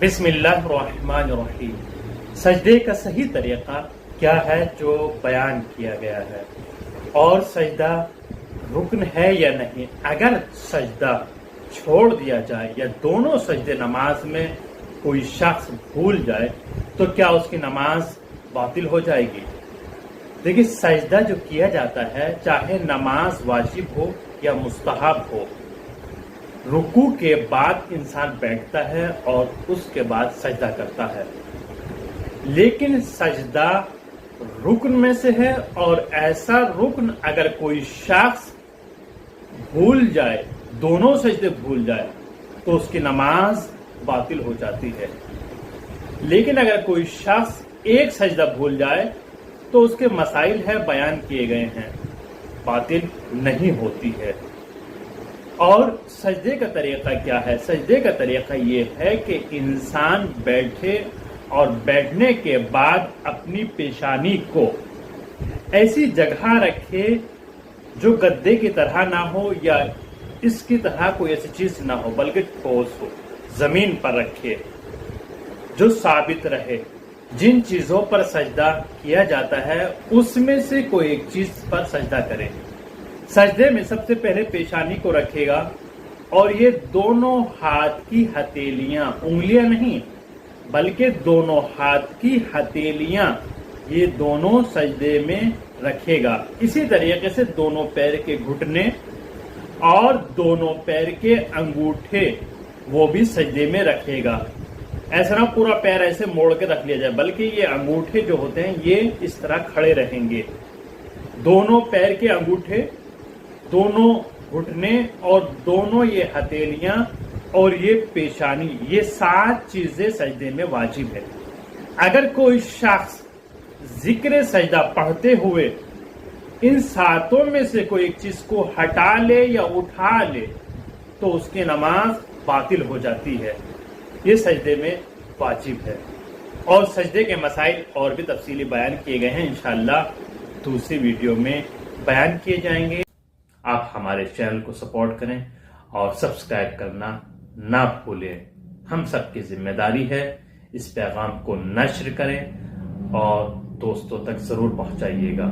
بسم اللہ الرحمن الرحیم۔ سجدے کا صحیح طریقہ کیا ہے جو بیان کیا گیا ہے، اور سجدہ رکن ہے یا نہیں۔ اگر سجدہ چھوڑ دیا جائے یا دونوں سجدے نماز میں کوئی شخص بھول جائے تو کیا اس کی نماز باطل ہو جائے گی؟ دیکھیے، سجدہ جو کیا جاتا ہے چاہے نماز واجب ہو یا مستحب ہو، رکوع کے بعد انسان بیٹھتا ہے اور اس کے بعد سجدہ کرتا ہے، لیکن سجدہ رکن میں سے ہے، اور ایسا رکن اگر کوئی شخص بھول جائے، دونوں سجدے بھول جائے تو اس کی نماز باطل ہو جاتی ہے۔ لیکن اگر کوئی شخص ایک سجدہ بھول جائے تو اس کے مسائل ہے بیان کیے گئے ہیں، باطل نہیں ہوتی ہے۔ اور سجدے کا طریقہ کیا ہے؟ سجدے کا طریقہ یہ ہے کہ انسان بیٹھے اور بیٹھنے کے بعد اپنی پیشانی کو ایسی جگہ رکھے جو گدے کی طرح نہ ہو یا اس کی طرح کوئی ایسی چیز نہ ہو، بلکہ ٹھوس ہو، زمین پر رکھے جو ثابت رہے۔ جن چیزوں پر سجدہ کیا جاتا ہے اس میں سے کوئی ایک چیز پر سجدہ کرے۔ سجدے میں سب سے پہلے پیشانی کو رکھے گا، اور یہ دونوں ہاتھ کی ہتھیلیاں، انگلیاں نہیں بلکہ دونوں ہاتھ کی ہتھیلیاں، یہ دونوں سجدے میں رکھے گا۔ اسی طریقے سے دونوں پیر کے گھٹنے اور دونوں پیر کے انگوٹھے وہ بھی سجدے میں رکھے گا۔ ایسا نہ پورا پیر ایسے موڑ کے رکھ لیا جائے، بلکہ یہ انگوٹھے جو ہوتے ہیں یہ اس طرح کھڑے رہیں گے۔ دونوں پیر کے انگوٹھے، دونوں گھٹنے اور دونوں یہ ہتھیلیاں اور یہ پیشانی، یہ 7 چیزیں سجدے میں واجب ہے۔ اگر کوئی شخص ذکر سجدہ پڑھتے ہوئے ان 7 میں سے کوئی ایک چیز کو ہٹا لے یا اٹھا لے تو اس کی نماز باطل ہو جاتی ہے۔ یہ سجدے میں واجب ہے، اور سجدے کے مسائل اور بھی تفصیلی بیان کیے گئے ہیں، انشاءاللہ دوسری ویڈیو میں بیان کیے جائیں گے۔ آپ ہمارے چینل کو سپورٹ کریں اور سبسکرائب کرنا نہ بھولیں۔ ہم سب کی ذمہ داری ہے، اس پیغام کو نشر کریں اور دوستوں تک ضرور پہنچائیے گا۔